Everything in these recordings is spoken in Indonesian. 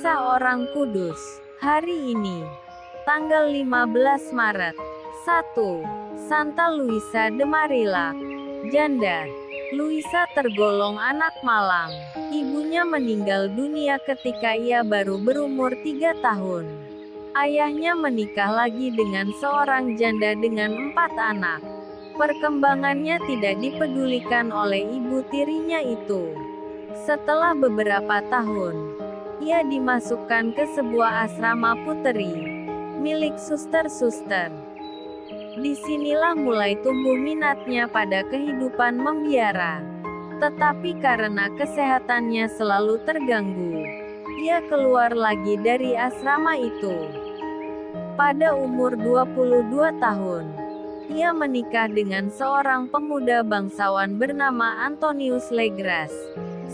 Kisah Orang Kudus. Hari ini, tanggal 15 Maret. 1. Santa Luisa de Marillac. Janda. Luisa tergolong anak malang. Ibunya meninggal dunia ketika ia baru berumur 3 tahun. Ayahnya menikah lagi dengan seorang janda dengan 4 anak. Perkembangannya tidak dipedulikan oleh ibu tirinya itu. Setelah beberapa tahun, ia dimasukkan ke sebuah asrama puteri milik suster-suster. Disinilah mulai tumbuh minatnya pada kehidupan membiara. Tetapi karena kesehatannya selalu terganggu, ia keluar lagi dari asrama itu. Pada umur 22 tahun, ia menikah dengan seorang pemuda bangsawan bernama Antonius Legras,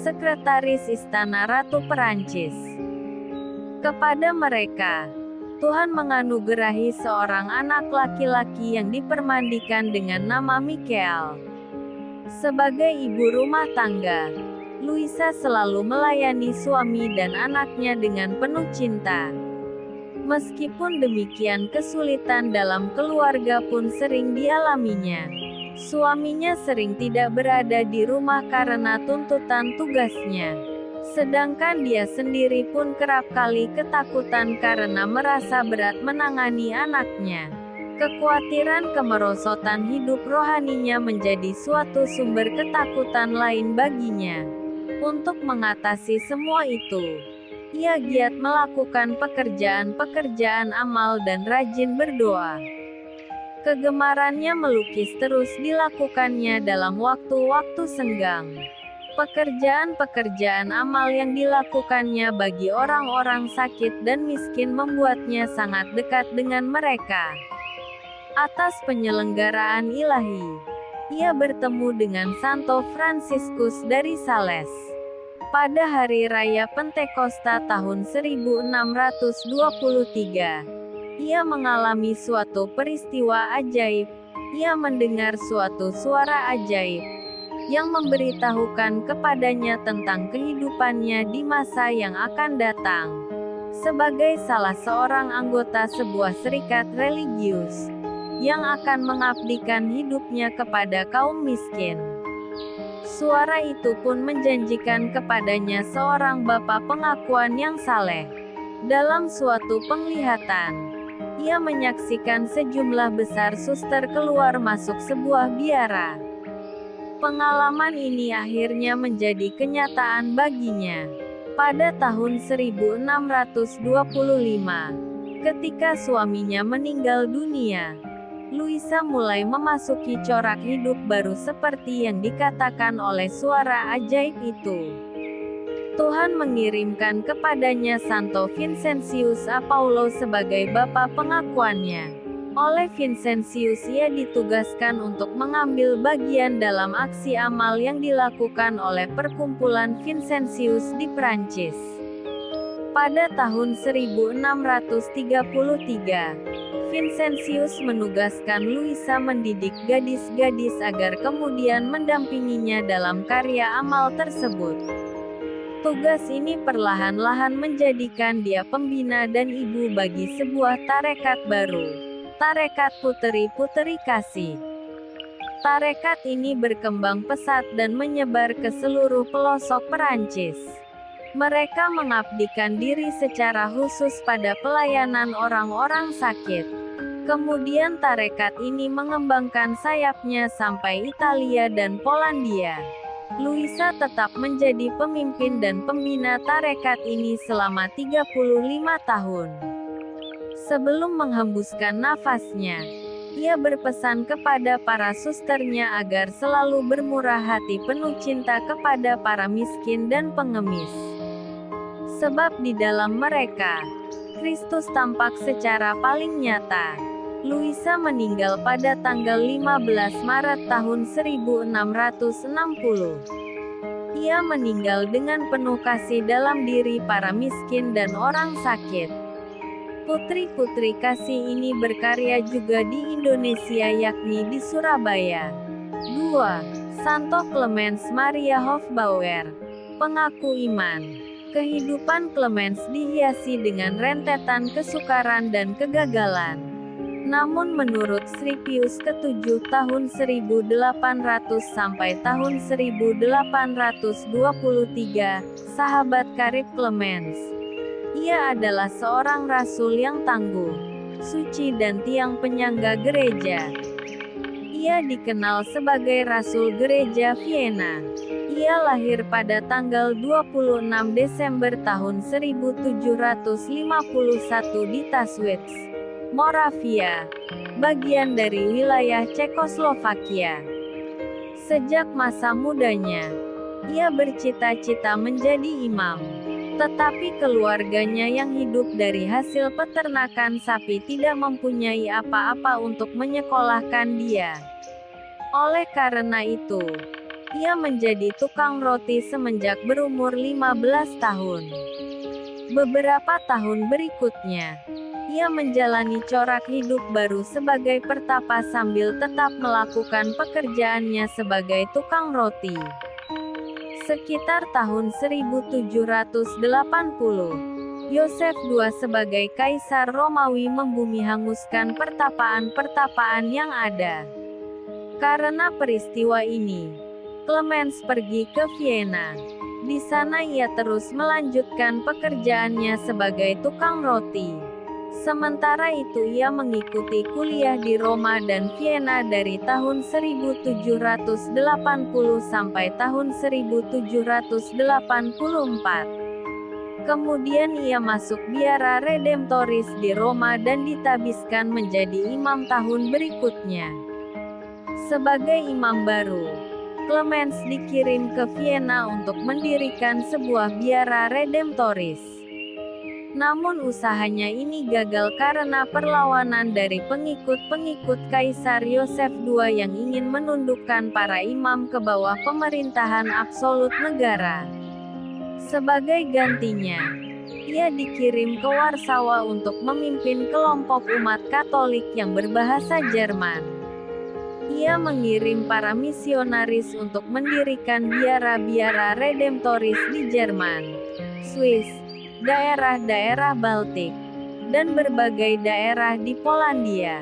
sekretaris istana Ratu Perancis. Kepada mereka, Tuhan menganugerahi seorang anak laki-laki yang dipermandikan dengan nama Michael. Sebagai ibu rumah tangga, Luisa selalu melayani suami dan anaknya dengan penuh cinta. Meskipun demikian, kesulitan dalam keluarga pun sering dialaminya. Suaminya sering tidak berada di rumah karena tuntutan tugasnya. Sedangkan dia sendiri pun kerap kali ketakutan karena merasa berat menangani anaknya. Kekhawatiran kemerosotan hidup rohaninya menjadi suatu sumber ketakutan lain baginya. Untuk mengatasi semua itu, ia giat melakukan pekerjaan-pekerjaan amal dan rajin berdoa. Kegemarannya melukis terus dilakukannya dalam waktu-waktu senggang. Pekerjaan-pekerjaan amal yang dilakukannya bagi orang-orang sakit dan miskin membuatnya sangat dekat dengan mereka. Atas penyelenggaraan ilahi, ia bertemu dengan Santo Fransiskus dari Sales. Pada hari raya Pentakosta tahun 1623, ia mengalami suatu peristiwa ajaib. Ia mendengar suatu suara ajaib yang memberitahukan kepadanya tentang kehidupannya di masa yang akan datang. Sebagai salah seorang anggota sebuah serikat religius yang akan mengabdikan hidupnya kepada kaum miskin. Suara itu pun menjanjikan kepadanya seorang bapa pengakuan yang saleh. Dalam suatu penglihatan, ia menyaksikan sejumlah besar suster keluar masuk sebuah biara. Pengalaman ini akhirnya menjadi kenyataan baginya. Pada tahun 1625, ketika suaminya meninggal dunia, Luisa mulai memasuki corak hidup baru seperti yang dikatakan oleh suara ajaib itu. Tuhan mengirimkan kepadanya Santo Vincentius Apaulo sebagai bapa pengakuannya. Oleh Vincentius ia ditugaskan untuk mengambil bagian dalam aksi amal yang dilakukan oleh perkumpulan Vincentius di Prancis. Pada tahun 1633, Vincentius menugaskan Luisa mendidik gadis-gadis agar kemudian mendampinginya dalam karya amal tersebut. Tugas ini perlahan-lahan menjadikan dia pembina dan ibu bagi sebuah tarekat baru, Tarekat Puteri-Puteri Kasih. Tarekat ini berkembang pesat dan menyebar ke seluruh pelosok Perancis. Mereka mengabdikan diri secara khusus pada pelayanan orang-orang sakit. Kemudian tarekat ini mengembangkan sayapnya sampai Italia dan Polandia. Luisa tetap menjadi pemimpin dan pembina tarekat ini selama 35 tahun. Sebelum menghembuskan nafasnya, ia berpesan kepada para susternya agar selalu bermurah hati penuh cinta kepada para miskin dan pengemis. Sebab di dalam mereka, Kristus tampak secara paling nyata. Luisa meninggal pada tanggal 15 Maret tahun 1660. Ia meninggal dengan penuh kasih dalam diri para miskin dan orang sakit. Putri-putri kasih ini berkarya juga di Indonesia yakni di Surabaya. 2. Santo Clemens Maria Hofbauer, pengaku iman. Kehidupan Clemens dihiasi dengan rentetan kesukaran dan kegagalan. Namun menurut Sri Pius ke-7 tahun 1800 sampai tahun 1823, sahabat karib Clemens, ia adalah seorang rasul yang tangguh, suci dan tiang penyangga gereja. Ia dikenal sebagai Rasul Gereja Vienna. Ia lahir pada tanggal 26 Desember tahun 1751 di Taswitz, Moravia, bagian dari wilayah Cekoslovakia. Sejak masa mudanya, ia bercita-cita menjadi imam. Tetapi keluarganya yang hidup dari hasil peternakan sapi tidak mempunyai apa-apa untuk menyekolahkan dia. Oleh karena itu, ia menjadi tukang roti semenjak berumur 15 tahun. Beberapa tahun berikutnya, ia menjalani corak hidup baru sebagai pertapa sambil tetap melakukan pekerjaannya sebagai tukang roti. Sekitar tahun 1780, Yosef II sebagai Kaisar Romawi membumi-hanguskan pertapaan-pertapaan yang ada. Karena peristiwa ini, Clemens pergi ke Vienna. Di sana ia terus melanjutkan pekerjaannya sebagai tukang roti. Sementara itu ia mengikuti kuliah di Roma dan Vienna dari tahun 1780 sampai tahun 1784. Kemudian ia masuk biara redemptoris di Roma dan ditabiskan menjadi imam tahun berikutnya. Sebagai imam baru, Clemens dikirim ke Vienna untuk mendirikan sebuah biara redemptoris. Namun usahanya ini gagal karena perlawanan dari pengikut-pengikut Kaisar Yosef II yang ingin menundukkan para imam ke bawah pemerintahan absolut negara. Sebagai gantinya, ia dikirim ke Warsawa untuk memimpin kelompok umat Katolik yang berbahasa Jerman. Ia mengirim para misionaris untuk mendirikan biara-biara redemptoris di Jerman, Swiss, daerah-daerah Baltik, dan berbagai daerah di Polandia.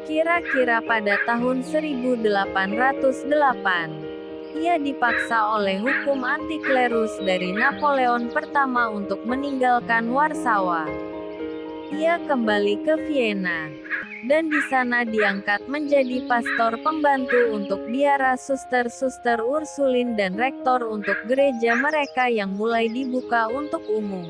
Kira-kira pada tahun 1808, ia dipaksa oleh hukum anti-klerus dari Napoleon pertama untuk meninggalkan Warsawa. Ia kembali ke Vienna, dan di sana diangkat menjadi pastor pembantu untuk biara suster-suster Ursulin dan rektor untuk gereja mereka yang mulai dibuka untuk umum.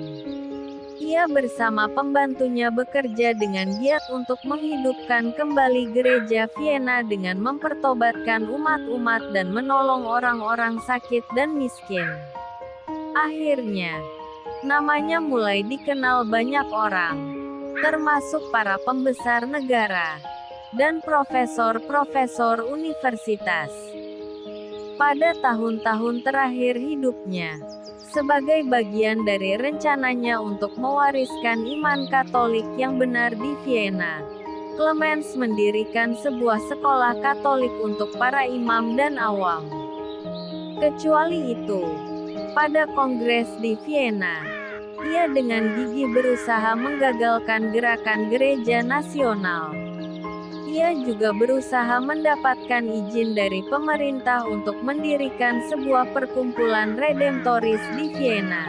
Ia bersama pembantunya bekerja dengan giat untuk menghidupkan kembali gereja Vienna dengan mempertobatkan umat-umat dan menolong orang-orang sakit dan miskin. Akhirnya, namanya mulai dikenal banyak orang, termasuk para pembesar negara dan profesor-profesor universitas. Pada tahun-tahun terakhir hidupnya, sebagai bagian dari rencananya untuk mewariskan iman Katolik yang benar di Vienna, Clemens mendirikan sebuah sekolah Katolik untuk para imam dan awam. Kecuali itu, pada kongres di Vienna, ia dengan gigih berusaha menggagalkan gerakan gereja nasional. Ia juga berusaha mendapatkan izin dari pemerintah untuk mendirikan sebuah perkumpulan redemptoris di Vienna.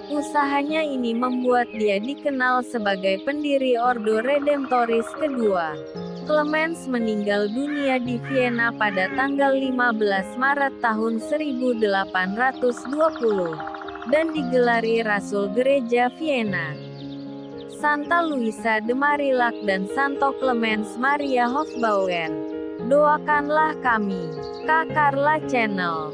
Usahanya ini membuat dia dikenal sebagai pendiri Ordo Redemptoris kedua. Clemens meninggal dunia di Vienna pada tanggal 15 Maret tahun 1820. Dan digelari Rasul Gereja Vienna. Santa Luisa de Marillac dan Santo Clemens Maria Hofbauer. Doakanlah kami, Kak Carla Channel.